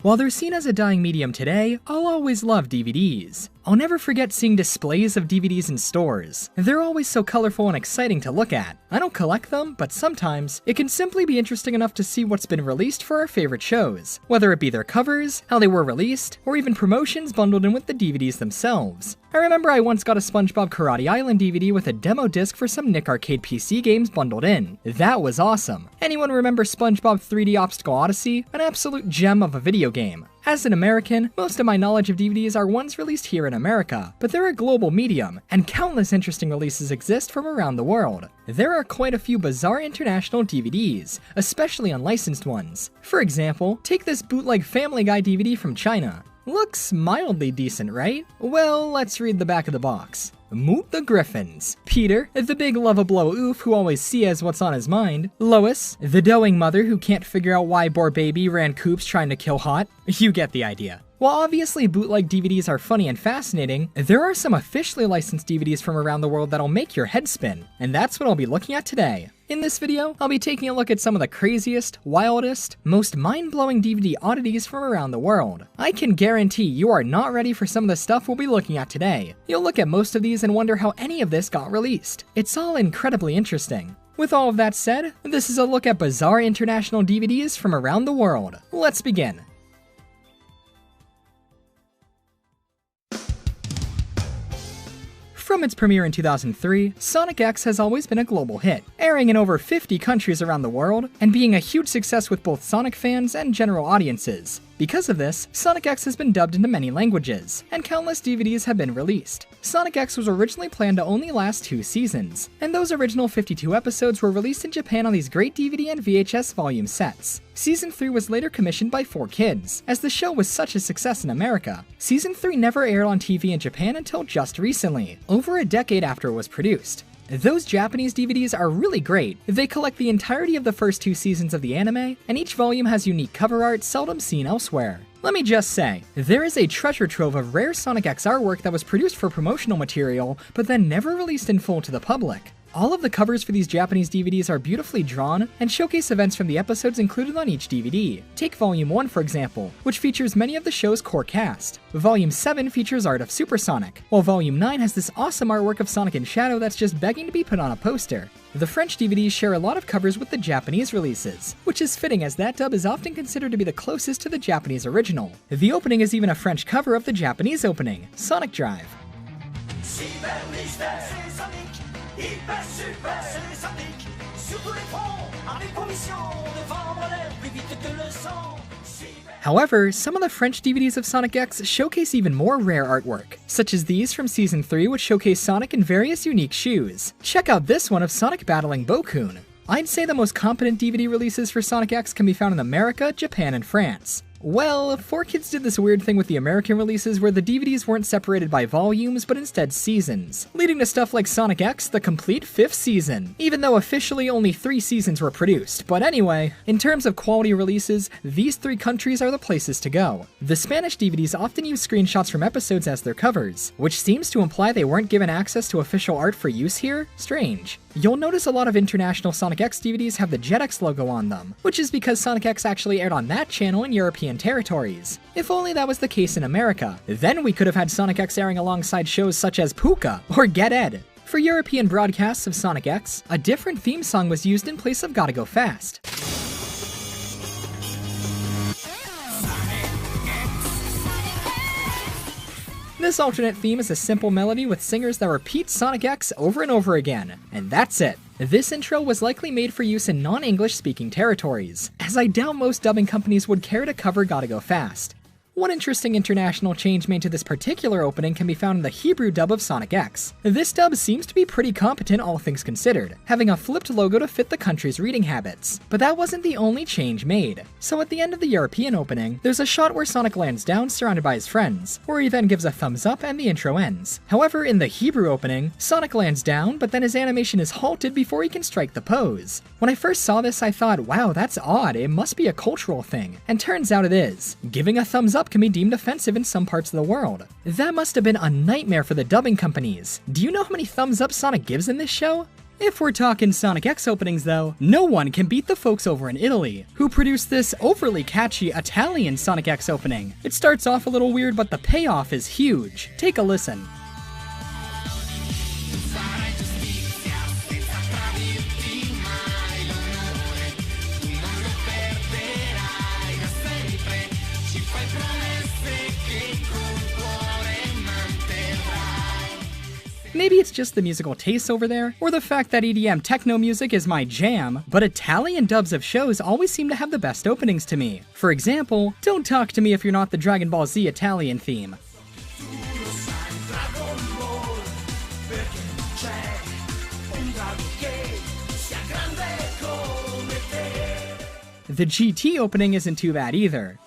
While they're seen as a dying medium today, I'll always love DVDs. I'll never forget seeing displays of DVDs in stores. They're always so colorful and exciting to look at. I don't collect them, but sometimes it can simply be interesting enough to see what's been released for our favorite shows, whether it be their covers, how they were released, or even promotions bundled in with the DVDs themselves. I remember I once got a SpongeBob Karate Island DVD with a demo disc for some Nick Arcade PC games bundled in. That was awesome. Anyone remember SpongeBob 3D Obstacle Odyssey? An absolute gem of a video game. As an American, most of my knowledge of DVDs are ones released here in America, but they're a global medium, and countless interesting releases exist from around the world. There are quite a few bizarre international DVDs, especially unlicensed ones. For example, take this bootleg Family Guy DVD from China. Looks mildly decent, right? Well, let's read the back of the box. Meet the Griffins. Peter, the big lovable oof who always sees what's on his mind. Lois, the doting mother who can't figure out why Boar Baby ran Coops trying to kill Hot. You get the idea. While obviously bootleg DVDs are funny and fascinating, there are some officially licensed DVDs from around the world that'll make your head spin, and that's what I'll be looking at today. In this video, I'll be taking a look at some of the craziest, wildest, most mind-blowing DVD oddities from around the world. I can guarantee you are not ready for some of the stuff we'll be looking at today. You'll look at most of these and wonder how any of this got released. It's all incredibly interesting. With all of that said, this is a look at bizarre international DVDs from around the world. Let's begin. From its premiere in 2003, Sonic X has always been a global hit, airing in over 50 countries around the world, and being a huge success with both Sonic fans and general audiences. Because of this, Sonic X has been dubbed into many languages, and countless DVDs have been released. Sonic X was originally planned to only last 2 seasons, and those original 52 episodes were released in Japan on these great DVD and VHS volume sets. Season 3 was later commissioned by 4Kids, as the show was such a success in America. Season 3 never aired on TV in Japan until just recently, over a decade after it was produced. Those Japanese DVDs are really great. They collect the entirety of the first 2 seasons of the anime, and each volume has unique cover art seldom seen elsewhere. Let me just say, there is a treasure trove of rare Sonic X artwork that was produced for promotional material, but then never released in full to the public. All of the covers for these Japanese DVDs are beautifully drawn and showcase events from the episodes included on each DVD. Take Volume 1 for example, which features many of the show's core cast. Volume 7 features art of Super Sonic, while Volume 9 has this awesome artwork of Sonic in Shadow that's just begging to be put on a poster. The French DVDs share a lot of covers with the Japanese releases, which is fitting as that dub is often considered to be the closest to the Japanese original. The opening is even a French cover of the Japanese opening, Sonic Drive. Hyper super, c'est Sonic, sur tous les fronts, avec pour mission de vendre l'air plus vite que le sang. However, some of the French DVDs of Sonic X showcase even more rare artwork, such as these from Season 3 which showcase Sonic in various unique shoes. Check out this one of Sonic battling Bokun. I'd say the most competent DVD releases for Sonic X can be found in America, Japan, and France. Well, 4Kids did this weird thing with the American releases where the DVDs weren't separated by volumes, but instead seasons, leading to stuff like Sonic X, the complete 5th season, even though officially only 3 seasons were produced. But anyway, in terms of quality releases, these 3 countries are the places to go. The Spanish DVDs often use screenshots from episodes as their covers, which seems to imply they weren't given access to official art for use here. Strange. You'll notice a lot of international Sonic X DVDs have the Jetix logo on them, which is because Sonic X actually aired on that channel in European territories. If only that was the case in America, then we could have had Sonic X airing alongside shows such as Puka or Get Ed. For European broadcasts of Sonic X, a different theme song was used in place of Gotta Go Fast. This alternate theme is a simple melody with singers that repeat Sonic X over and over again, and that's it. This intro was likely made for use in non-English speaking territories, as I doubt most dubbing companies would care to cover Gotta Go Fast. One interesting international change made to this particular opening can be found in the Hebrew dub of Sonic X. This dub seems to be pretty competent all things considered, having a flipped logo to fit the country's reading habits. But that wasn't the only change made. So at the end of the European opening, there's a shot where Sonic lands down surrounded by his friends, where he then gives a thumbs up and the intro ends. However, in the Hebrew opening, Sonic lands down, but then his animation is halted before he can strike the pose. When I first saw this, I thought, wow, that's odd, it must be a cultural thing. And turns out it is. Giving a thumbs up can be deemed offensive in some parts of the world. That must have been a nightmare for the dubbing companies. Do you know how many thumbs up Sonic gives in this show? If we're talking Sonic X openings though, no one can beat the folks over in Italy, who produced this overly catchy Italian Sonic X opening. It starts off a little weird, but the payoff is huge. Take a listen. Maybe it's just the musical taste over there, or the fact that EDM techno music is my jam, but Italian dubs of shows always seem to have the best openings to me. For example, Don't Talk to Me If You're Not the Dragon Ball Z Italian theme. The GT opening isn't too bad either.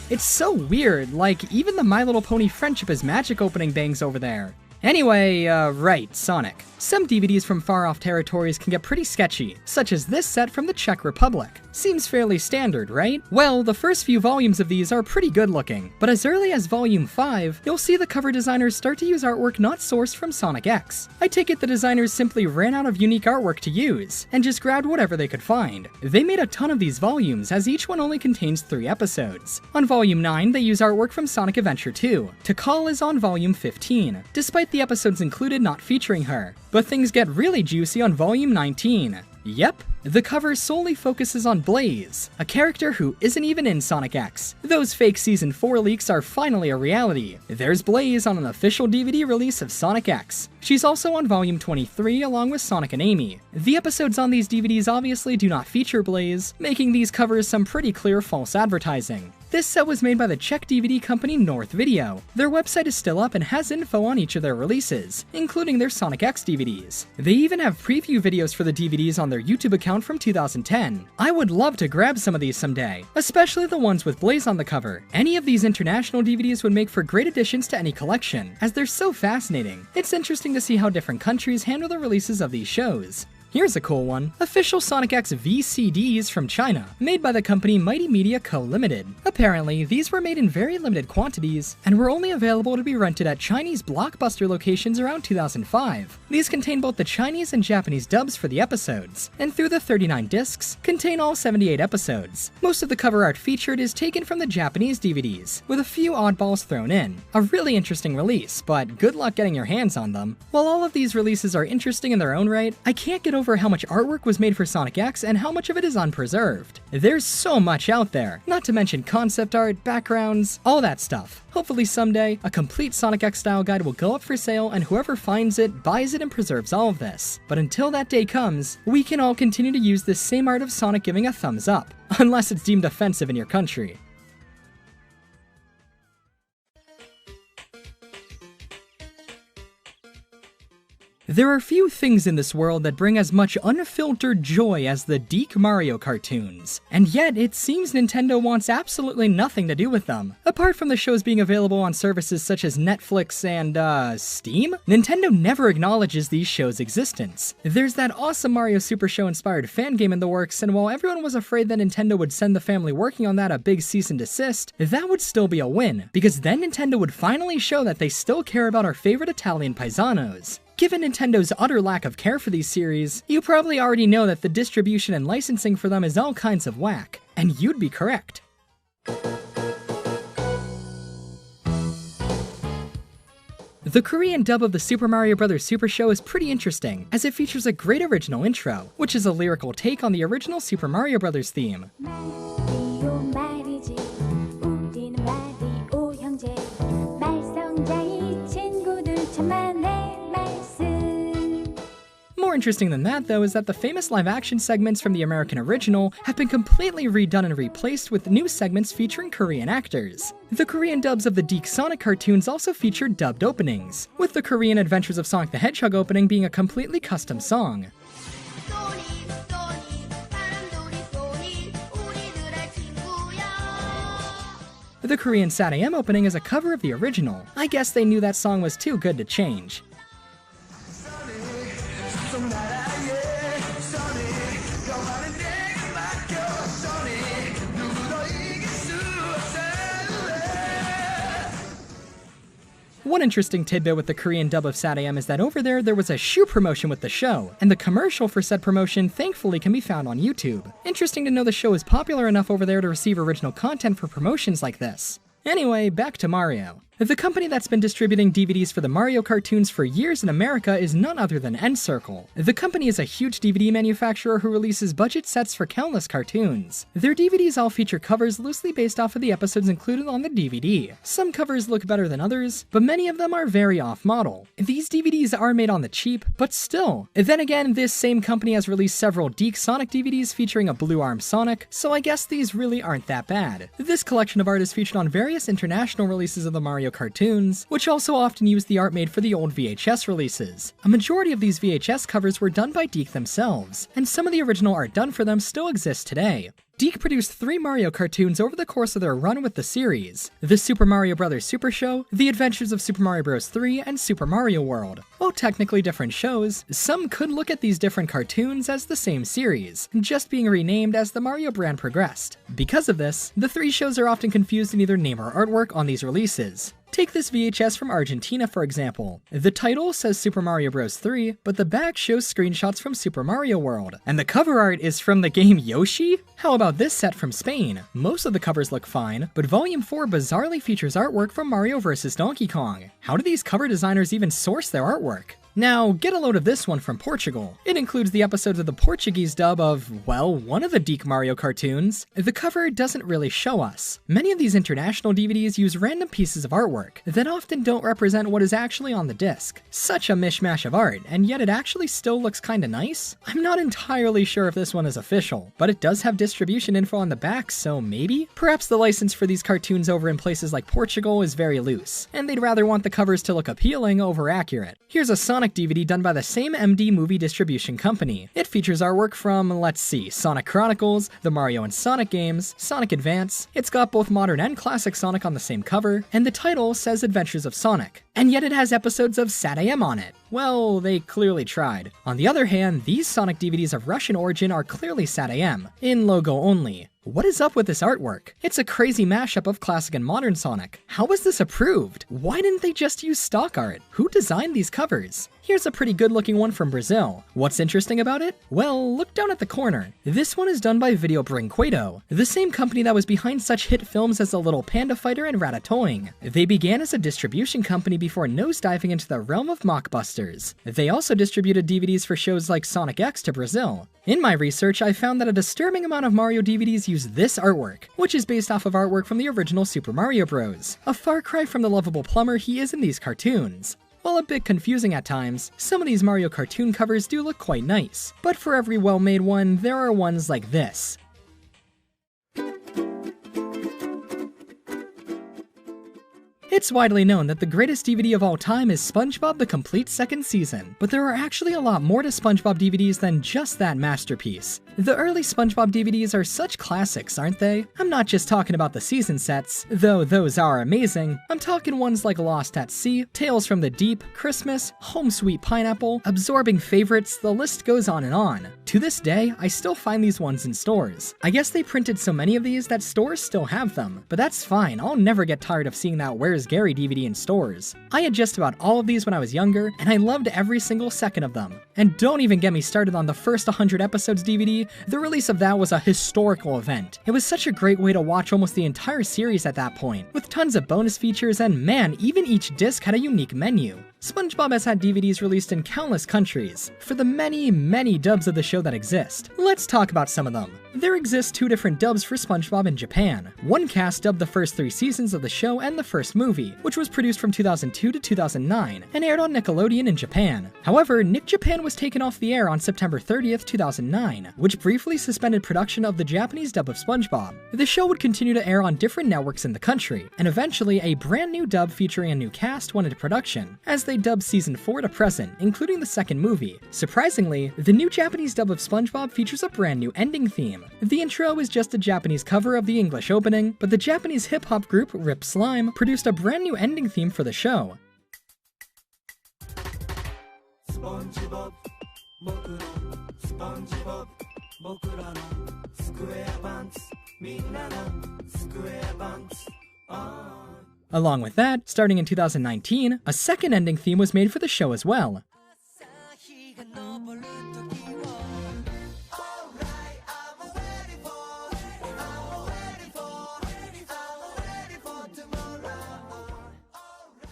It's so weird, like even the My Little Pony Friendship is Magic opening bangs over there. Anyway, right, Sonic. Some DVDs from far-off territories can get pretty sketchy, such as this set from the Czech Republic. Seems fairly standard, right? Well, the first few volumes of these are pretty good looking, but as early as Volume 5, you'll see the cover designers start to use artwork not sourced from Sonic X. I take it the designers simply ran out of unique artwork to use, and just grabbed whatever they could find. They made a ton of these volumes, as each one only contains 3 episodes. On Volume 9, they use artwork from Sonic Adventure 2. To Call is on Volume 15, despite the episodes included not featuring her. But things get really juicy on Volume 19. Yep, the cover solely focuses on Blaze, a character who isn't even in Sonic X. Those fake Season 4 leaks are finally a reality. There's Blaze on an official DVD release of Sonic X. She's also on Volume 23 along with Sonic and Amy. The episodes on these DVDs obviously do not feature Blaze, making these covers some pretty clear false advertising. This set was made by the Czech DVD company North Video. Their website is still up and has info on each of their releases, including their Sonic X DVDs. They even have preview videos for the DVDs on their YouTube account from 2010. I would love to grab some of these someday, especially the ones with Blaze on the cover. Any of these international DVDs would make for great additions to any collection, as they're so fascinating. It's interesting to see how different countries handle the releases of these shows. Here's a cool one. Official Sonic X VCDs from China, made by the company Mighty Media Co. Limited. Apparently, these were made in very limited quantities, and were only available to be rented at Chinese Blockbuster locations around 2005. These contain both the Chinese and Japanese dubs for the episodes, and through the 39 discs, contain all 78 episodes. Most of the cover art featured is taken from the Japanese DVDs, with a few oddballs thrown in. A really interesting release, but good luck getting your hands on them. While all of these releases are interesting in their own right, I can't get over how much artwork was made for Sonic X and how much of it is unpreserved. There's so much out there, not to mention concept art, backgrounds, all that stuff. Hopefully someday, a complete Sonic X style guide will go up for sale and whoever finds it, buys it and preserves all of this. But until that day comes, we can all continue to use this same art of Sonic giving a thumbs up, unless it's deemed offensive in your country. There are few things in this world that bring as much unfiltered joy as the Deke Mario cartoons, and yet it seems Nintendo wants absolutely nothing to do with them. Apart from the shows being available on services such as Netflix and, Steam, Nintendo never acknowledges these shows' existence. There's that awesome Mario Super Show inspired fan game in the works, and while everyone was afraid that Nintendo would send the family working on that a big cease and desist, that would still be a win, because then Nintendo would finally show that they still care about our favorite Italian paisanos. Given Nintendo's utter lack of care for these series, you probably already know that the distribution and licensing for them is all kinds of whack, and you'd be correct. The Korean dub of the Super Mario Bros. Super Show is pretty interesting, as it features a great original intro, which is a lyrical take on the original Super Mario Bros. Theme. More interesting than that, though, is that the famous live-action segments from the American original have been completely redone and replaced with new segments featuring Korean actors. The Korean dubs of the Deke Sonic cartoons also featured dubbed openings, with the Korean Adventures of Sonic the Hedgehog opening being a completely custom song. The Korean Sad AM opening is a cover of the original. I guess they knew that song was too good to change. One interesting tidbit with the Korean dub of SatAM is that over there was a shoe promotion with the show, and the commercial for said promotion thankfully can be found on YouTube. Interesting to know the show is popular enough over there to receive original content for promotions like this. Anyway, back to Mario. The company that's been distributing DVDs for the Mario cartoons for years in America is none other than Encircle. The company is a huge DVD manufacturer who releases budget sets for countless cartoons. Their DVDs all feature covers loosely based off of the episodes included on the DVD. Some covers look better than others, but many of them are very off-model. These DVDs are made on the cheap, but still. Then again, this same company has released several Deke Sonic DVDs featuring a blue arm Sonic, so I guess these really aren't that bad. This collection of art is featured on various international releases of the Mario cartoons, which also often use the art made for the old VHS releases. A majority of these VHS covers were done by Deke themselves, and some of the original art done for them still exists today. Deke produced 3 Mario cartoons over the course of their run with the series: the Super Mario Bros. Super Show, The Adventures of Super Mario Bros. 3, and Super Mario World. While technically different shows, some could look at these different cartoons as the same series, just being renamed as the Mario brand progressed. Because of this, the 3 shows are often confused in either name or artwork on these releases. Take this VHS from Argentina for example. The title says Super Mario Bros. 3, but the back shows screenshots from Super Mario World, and the cover art is from the game Yoshi? How about this set from Spain? Most of the covers look fine, but Volume 4 bizarrely features artwork from Mario vs. Donkey Kong. How do these cover designers even source their artwork? Now, get a load of this one from Portugal. It includes the episodes of the Portuguese dub of, well, one of the Deke Mario cartoons. The cover doesn't really show us. Many of these international DVDs use random pieces of artwork that often don't represent what is actually on the disc. Such a mishmash of art, and yet it actually still looks kinda nice? I'm not entirely sure if this one is official, but it does have distribution info on the back, so maybe? Perhaps the license for these cartoons over in places like Portugal is very loose, and they'd rather want the covers to look appealing over accurate. Here's a Sonic DVD done by the same MD movie distribution company. It features artwork from, let's see, Sonic Chronicles, the Mario and Sonic games, Sonic Advance. It's got both modern and classic Sonic on the same cover, and the title says Adventures of Sonic. And yet it has episodes of SatAM on it. Well, they clearly tried. On the other hand, these Sonic DVDs of Russian origin are clearly SatAM, in logo only. What is up with this artwork? It's a crazy mashup of classic and modern Sonic. How was this approved? Why didn't they just use stock art? Who designed these covers? Here's a pretty good looking one from Brazil. What's interesting about it? Well, look down at the corner. This one is done by Video Brinquedo, the same company that was behind such hit films as The Little Panda Fighter and Ratatouille. They began as a distribution company before nosediving into the realm of mockbusters. They also distributed DVDs for shows like Sonic X to Brazil. In my research, I found that a disturbing amount of Mario DVDs use this artwork, which is based off of artwork from the original Super Mario Bros. A far cry from the lovable plumber he is in these cartoons. While a bit confusing at times, some of these Mario cartoon covers do look quite nice, but for every well-made one, there are ones like this. It's widely known that the greatest DVD of all time is SpongeBob the Complete Second Season, but there are actually a lot more to SpongeBob DVDs than just that masterpiece. The early SpongeBob DVDs are such classics, aren't they? I'm not just talking about the season sets, though those are amazing. I'm talking ones like Lost at Sea, Tales from the Deep, Christmas, Home Sweet Pineapple, Absorbing Favorites, the list goes on and on. To this day, I still find these ones in stores. I guess they printed so many of these that stores still have them, but that's fine, I'll never get tired of seeing that Where's Gary DVD in stores. I had just about all of these when I was younger, and I loved every single second of them. And don't even get me started on the first 100 episodes DVD. The release of that was a historical event. It was such a great way to watch almost the entire series at that point, with tons of bonus features, and man, even each disc had a unique menu. SpongeBob has had DVDs released in countless countries, for the many, many dubs of the show that exist. Let's talk about some of them. There exist 2 different dubs for SpongeBob in Japan. One cast dubbed the first 3 seasons of the show and the first movie, which was produced from 2002 to 2009, and aired on Nickelodeon in Japan. However, Nick Japan was taken off the air on September 30th, 2009, which briefly suspended production of the Japanese dub of SpongeBob. The show would continue to air on different networks in the country, and eventually a brand new dub featuring a new cast went into production, as they dubbed season 4 to present, including the second movie. Surprisingly, the new Japanese dub of SpongeBob features a brand new ending theme. The intro is just a Japanese cover of the English opening, but the Japanese hip-hop group Rip Slime produced a brand new ending theme for the show. SpongeBob, 僕の SpongeBob, 僕らのスクエアパンツみんなのスクエアパンツ Along with that, starting in 2019, a second ending theme was made for the show as well.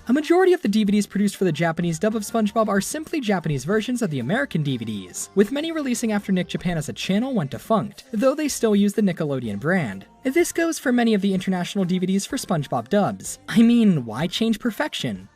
A majority of the DVDs produced for the Japanese dub of SpongeBob are simply Japanese versions of the American DVDs, with many releasing after Nick Japan as a channel went defunct, though they still use the Nickelodeon brand. This goes for many of the international DVDs for SpongeBob dubs. I mean, why change perfection?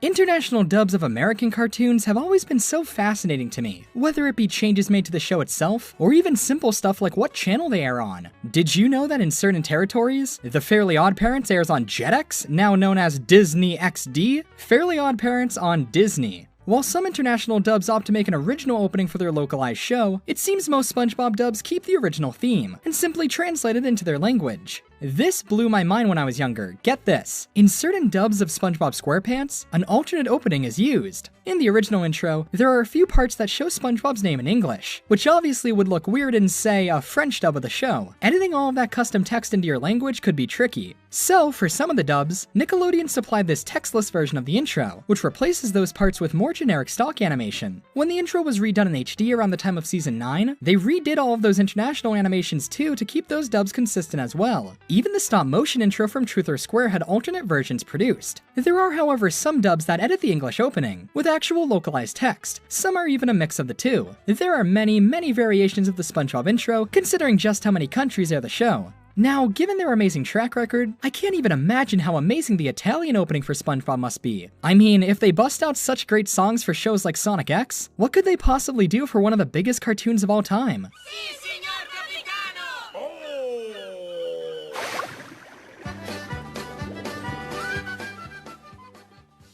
International dubs of American cartoons have always been so fascinating to me, whether it be changes made to the show itself, or even simple stuff like what channel they air on. Did you know that in certain territories, The Fairly Odd Parents airs on Jetix, now known as Disney XD? Fairly Odd Parents on Disney. While some international dubs opt to make an original opening for their localized show, it seems most SpongeBob dubs keep the original theme, and simply translate it into their language. This blew my mind when I was younger. Get this. In certain dubs of SpongeBob SquarePants, an alternate opening is used. In the original intro, there are a few parts that show SpongeBob's name in English, which obviously would look weird in, say, a French dub of the show. Editing all of that custom text into your language could be tricky. So, for some of the dubs, Nickelodeon supplied this textless version of the intro, which replaces those parts with more generic stock animation. When the intro was redone in HD around the time of Season 9, they redid all of those international animations too to keep those dubs consistent as well. Even the stop-motion intro from Truth or Square had alternate versions produced. There are, however, some dubs that edit the English opening, with actual localized text. Some are even a mix of the two. There are many, many variations of the SpongeBob intro, considering just how many countries air the show. Now, given their amazing track record, I can't even imagine how amazing the Italian opening for SpongeBob must be. I mean, if they bust out such great songs for shows like Sonic X, what could they possibly do for one of the biggest cartoons of all time? Sí, señor capitano!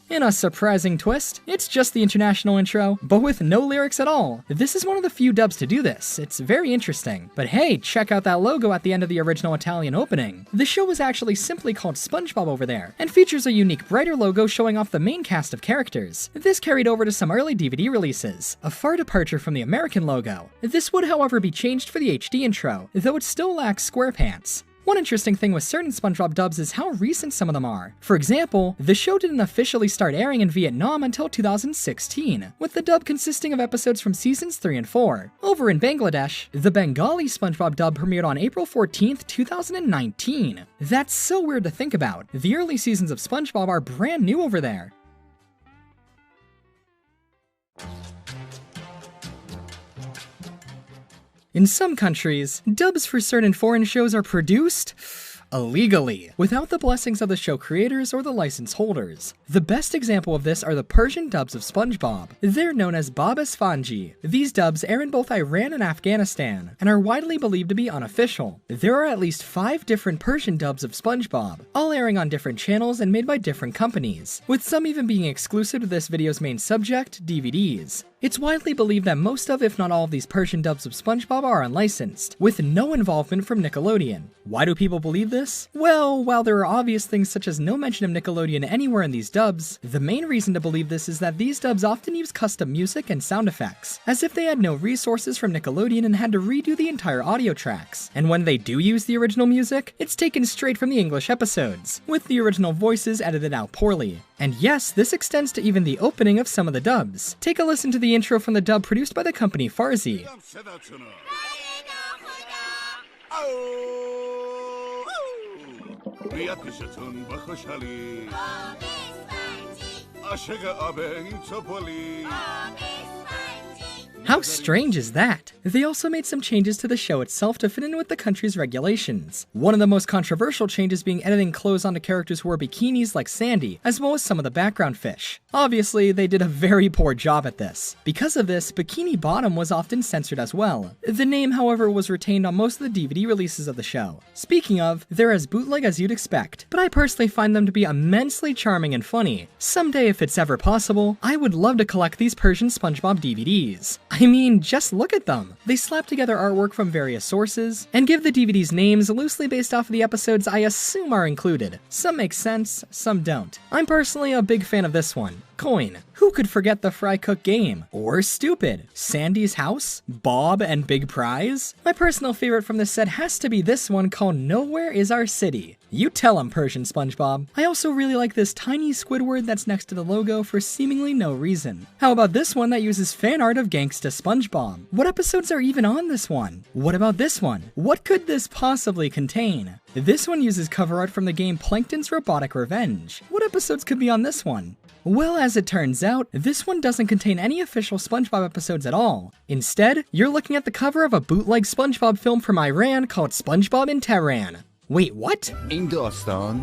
In a surprising twist, it's just the international intro, but with no lyrics at all. This is one of the few dubs to do this. It's very interesting. But hey, check out that logo at the end of the original Italian opening. The show is actually simply called SpongeBob over there, and features a unique brighter logo showing off the main cast of characters. This carried over to some early DVD releases, a far departure from the American logo. This would, however, be changed for the HD intro, though it still lacks SquarePants. One interesting thing with certain SpongeBob dubs is how recent some of them are. For example, the show didn't officially start airing in Vietnam until 2016, with the dub consisting of episodes from seasons 3 and 4. Over in Bangladesh, the Bengali SpongeBob dub premiered on April 14th, 2019. That's so weird to think about. The early seasons of SpongeBob are brand new over there. In some countries, dubs for certain foreign shows are produced illegally, without the blessings of the show creators or the license holders. The best example of this are the Persian dubs of SpongeBob. They're known as Bab Esfanji. These dubs air in both Iran and Afghanistan, and are widely believed to be unofficial. There are at least 5 different Persian dubs of SpongeBob, all airing on different channels and made by different companies, with some even being exclusive to this video's main subject, DVDs. It's widely believed that most of, if not all of these Persian dubs of SpongeBob are unlicensed, with no involvement from Nickelodeon. Why do people believe this? Well, while there are obvious things such as no mention of Nickelodeon anywhere in these dubs, the main reason to believe this is that these dubs often use custom music and sound effects, as if they had no resources from Nickelodeon and had to redo the entire audio tracks. And when they do use the original music, it's taken straight from the English episodes, with the original voices edited out poorly. And yes, this extends to even the opening of some of the dubs. Take a listen to the intro from the dub produced by the company Farzi. How strange is that? They also made some changes to the show itself to fit in with the country's regulations. One of the most controversial changes being editing clothes onto characters who wore bikinis like Sandy, as well as some of the background fish. Obviously, they did a very poor job at this. Because of this, Bikini Bottom was often censored as well. The name, however, was retained on most of the DVD releases of the show. Speaking of, they're as bootleg as you'd expect, but I personally find them to be immensely charming and funny. Someday, if it's ever possible, I would love to collect these Persian SpongeBob DVDs. I mean, just look at them. They slap together artwork from various sources, and give the DVDs names loosely based off of the episodes I assume are included. Some make sense, some don't. I'm personally a big fan of this one. Coin. Who could forget the Fry Cook game? Or Stupid, Sandy's House, Bob and Big Prize? My personal favorite from this set has to be this one called Nowhere Is Our City. You tell 'em, Persian SpongeBob. I also really like this tiny Squidward that's next to the logo for seemingly no reason. How about this one that uses fan art of Gangsta SpongeBob? What episodes are even on this one? What about this one? What could this possibly contain? This one uses cover art from the game Plankton's Robotic Revenge. What episodes could be on this one? Well, as it turns out, this one doesn't contain any official SpongeBob episodes at all. Instead, you're looking at the cover of a bootleg SpongeBob film from Iran called SpongeBob in Tehran. Wait, what? این داستان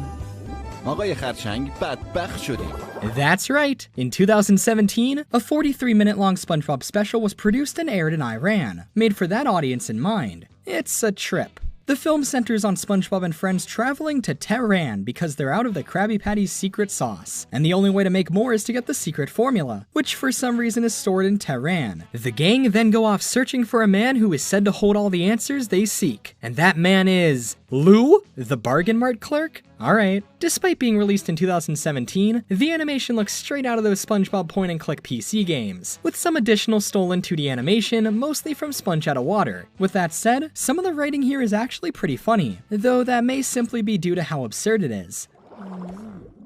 آقای خرچنگ بدبخت شدیم. That's right. In 2017, a 43-minute-long SpongeBob special was produced and aired in Iran, made for that audience in mind. It's a trip. The film centers on SpongeBob and friends traveling to Tehran because they're out of the Krabby Patty's secret sauce, and the only way to make more is to get the secret formula, which for some reason is stored in Tehran. The gang then go off searching for a man who is said to hold all the answers they seek, and that man is Lou, the bargain mart clerk? Alright. Despite being released in 2017, the animation looks straight out of those SpongeBob point-and-click PC games, with some additional stolen 2D animation, mostly from Sponge Out of Water. With that said, some of the writing here is actually pretty funny, though that may simply be due to how absurd it is.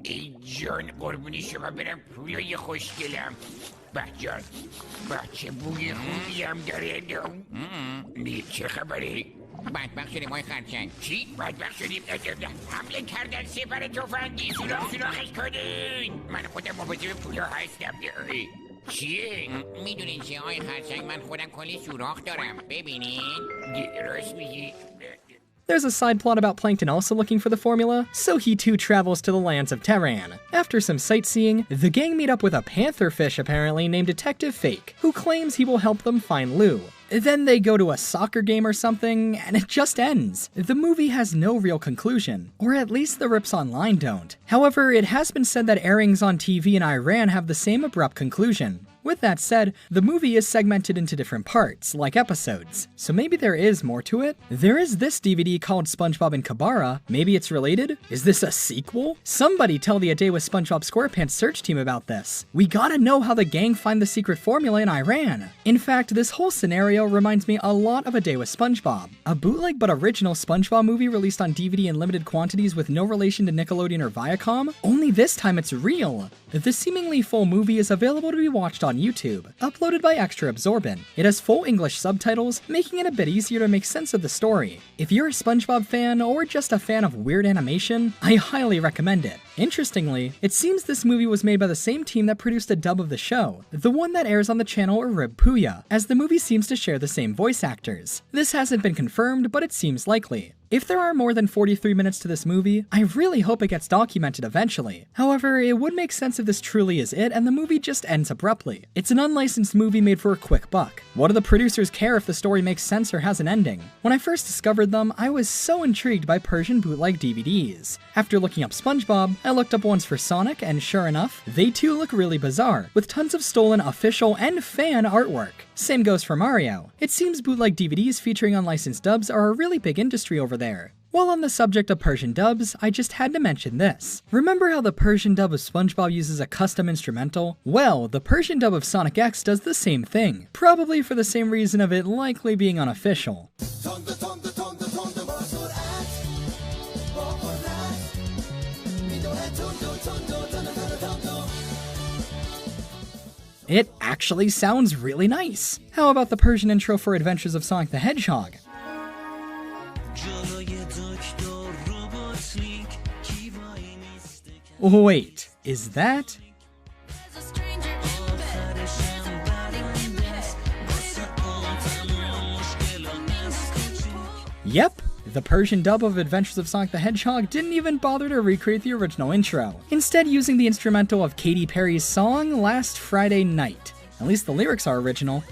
ای جان قربونی شما برم پولای خوشگلم بچه بچه بوی خوبی هم داره نید چه خبره؟ بدبخت شدیم های خرچنگ چی؟ بدبخت شدیم حمله کردن سپر تفنگی سراخش کنین من خودم مواظب پولا هستم چیه؟ میدونین چه های خرچنگ من خودم کلی سوراخ دارم ببینین راست میگی There's a side plot about Plankton also looking for the formula, so he too travels to the lands of Tehran. After some sightseeing, the gang meet up with a pantherfish apparently named Detective Fake, who claims he will help them find Lou. Then they go to a soccer game or something, and it just ends. The movie has no real conclusion, or at least the rips online don't. However, it has been said that airings on TV in Iran have the same abrupt conclusion. With that said, the movie is segmented into different parts, like episodes, so maybe there is more to it? There is this DVD called SpongeBob and Kabara. Maybe it's related? Is this a sequel? Somebody tell the A Day with SpongeBob SquarePants search team about this. We gotta know how the gang find the secret formula in Iran. In fact, this whole scenario reminds me a lot of A Day with SpongeBob, a bootleg but original SpongeBob movie released on DVD in limited quantities with no relation to Nickelodeon or Viacom, only this time it's real. The seemingly full movie is available to be watched on YouTube, uploaded by Extra Absorbent. It has full English subtitles, making it a bit easier to make sense of the story. If you're a SpongeBob fan or just a fan of weird animation, I highly recommend it. Interestingly, it seems this movie was made by the same team that produced a dub of the show, the one that airs on the channel Rib Puya, as the movie seems to share the same voice actors. This hasn't been confirmed, but it seems likely. If there are more than 43 minutes to this movie, I really hope it gets documented eventually. However, it would make sense if this truly is it and the movie just ends abruptly. It's an unlicensed movie made for a quick buck. What do the producers care if the story makes sense or has an ending? When I first discovered them, I was so intrigued by Persian bootleg DVDs. After looking up SpongeBob, I looked up ones for Sonic, and sure enough, they too look really bizarre, with tons of stolen official and fan artwork. Same goes for Mario. It seems bootleg DVDs featuring unlicensed dubs are a really big industry over there. While on the subject of Persian dubs, I just had to mention this. Remember how the Persian dub of SpongeBob uses a custom instrumental? Well, the Persian dub of Sonic X does the same thing, probably for the same reason of it likely being unofficial. It actually sounds really nice. How about the Persian intro for Adventures of Sonic the Hedgehog? Wait, is that? Yep. The Persian dub of Adventures of Sonic the Hedgehog didn't even bother to recreate the original intro, instead using the instrumental of Katy Perry's song Last Friday Night. At least the lyrics are original.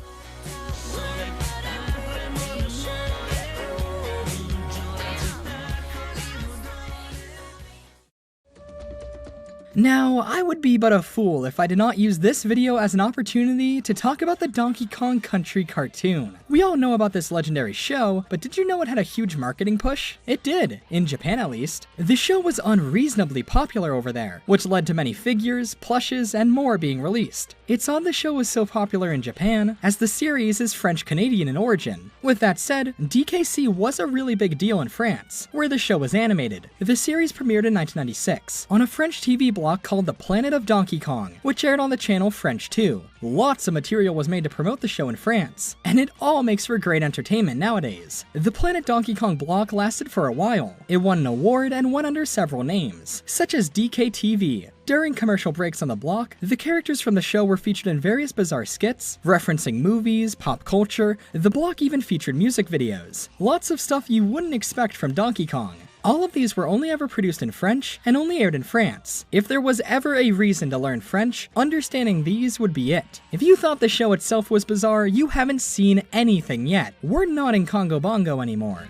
Now, I would be but a fool if I did not use this video as an opportunity to talk about the Donkey Kong Country cartoon. We all know about this legendary show, but did you know it had a huge marketing push? It did, in Japan at least. The show was unreasonably popular over there, which led to many figures, plushes, and more being released. It's odd the show was so popular in Japan, as the series is French-Canadian in origin. With that said, DKC was a really big deal in France, where the show was animated. The series premiered in 1996, on a French TV block called The Planet of Donkey Kong, which aired on the channel French 2. Lots of material was made to promote the show in France, and it all makes for great entertainment nowadays. The Planet Donkey Kong block lasted for a while. It won an award and went under several names, such as DKTV. During commercial breaks on the block, the characters from the show were featured in various bizarre skits, referencing movies, pop culture. The block even featured music videos. Lots of stuff you wouldn't expect from Donkey Kong. All of these were only ever produced in French and only aired in France. If there was ever a reason to learn French, understanding these would be it. If you thought the show itself was bizarre, you haven't seen anything yet. We're not in Congo Bongo anymore.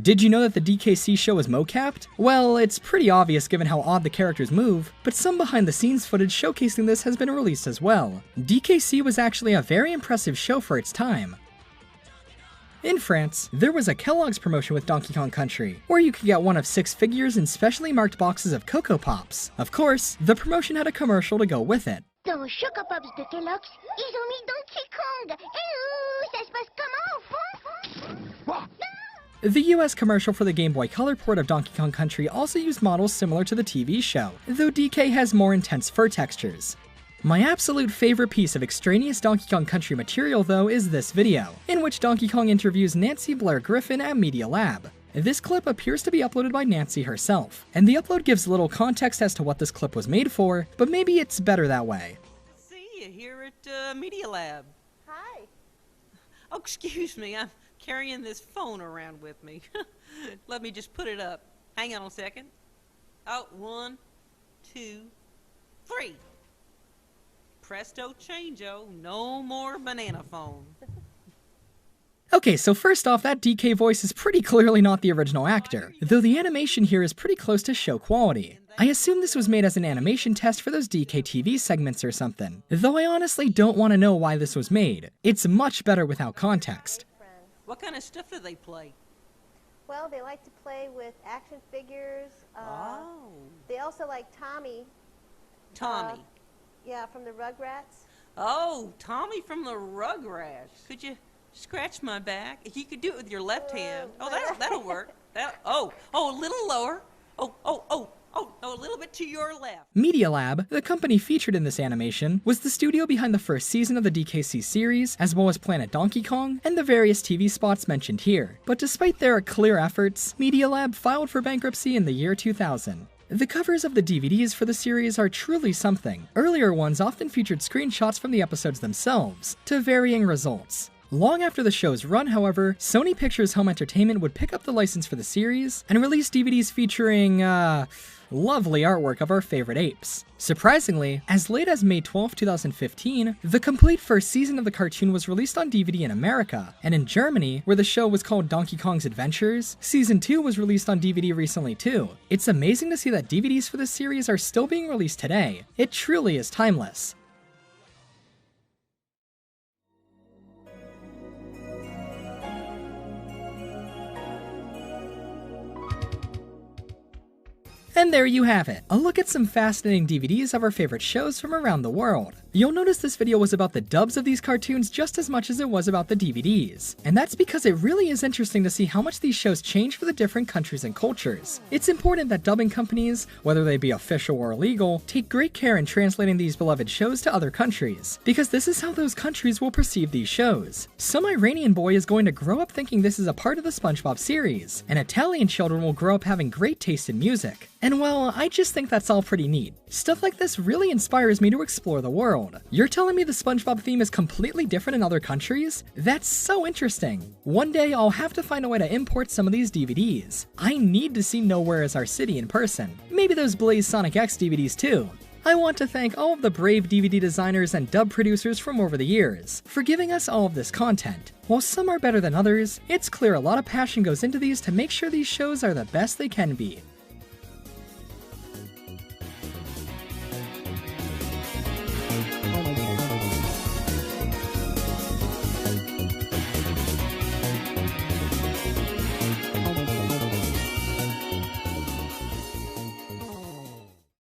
Did you know that the DKC show is mocapped? Well, it's pretty obvious given how odd the characters move, but some behind-the-scenes footage showcasing this has been released as well. DKC was actually a very impressive show for its time. In France, there was a Kellogg's promotion with Donkey Kong Country, where you could get one of 6 figures in specially marked boxes of Cocoa Pops. Of course, the promotion had a commercial to go with it. Dans Choco Pops de Kellogg's, ils ont mis Donkey Kong. Ça se passe comment au fond? The US commercial for the Game Boy Color port of Donkey Kong Country also used models similar to the TV show, though DK has more intense fur textures. My absolute favorite piece of extraneous Donkey Kong Country material, though, is this video, in which Donkey Kong interviews Nancy Blair Griffin at Media Lab. This clip appears to be uploaded by Nancy herself, and the upload gives little context as to what this clip was made for, but maybe it's better that way. See you here at Media Lab. Hi. Oh, excuse me, I'm carrying this phone around with me. Let me just put it up. Hang on a second. Oh, 1, 2, 3. Presto changeo, no more banana phone. Okay, so first off, that DK voice is pretty clearly not the original actor, though the animation here is pretty close to show quality. I assume this was made as an animation test for those DK TV segments or something, though I honestly don't want to know why this was made. It's much better without context. What kind of stuff do they play? Well, they like to play with action figures. They also like Tommy. Tommy. Yeah, from the Rugrats. Oh, Tommy from the Rugrats. Could you scratch my back? If you could do it with your left hand. Oh, that'll work. A little lower. A little bit to your left. Media Lab, the company featured in this animation, was the studio behind the first season of the DKC series, as well as Planet Donkey Kong, and the various TV spots mentioned here. But despite their clear efforts, Media Lab filed for bankruptcy in the year 2000. The covers of the DVDs for the series are truly something. Earlier ones often featured screenshots from the episodes themselves, to varying results. Long after the show's run, however, Sony Pictures Home Entertainment would pick up the license for the series and release DVDs featuring, lovely artwork of our favorite apes. Surprisingly, as late as May 12, 2015, the complete first season of the cartoon was released on DVD in America, and in Germany, where the show was called Donkey Kong's Adventures, Season 2 was released on DVD recently too. It's amazing to see that DVDs for this series are still being released today. It truly is timeless. And there you have it, a look at some fascinating DVDs of our favorite shows from around the world. You'll notice this video was about the dubs of these cartoons just as much as it was about the DVDs. And that's because it really is interesting to see how much these shows change for the different countries and cultures. It's important that dubbing companies, whether they be official or illegal, take great care in translating these beloved shows to other countries, because this is how those countries will perceive these shows. Some Iranian boy is going to grow up thinking this is a part of the SpongeBob series, and Italian children will grow up having great taste in music. And well, I just think that's all pretty neat. Stuff like this really inspires me to explore the world. world. You're telling me the SpongeBob theme is completely different in other countries? That's so interesting. One day I'll have to find a way to import some of these DVDs. I need to see Nowhere Is Our City in person. Maybe those Blaze Sonic X DVDs too. I want to thank all of the brave DVD designers and dub producers from over the years for giving us all of this content. While some are better than others, it's clear a lot of passion goes into these to make sure these shows are the best they can be.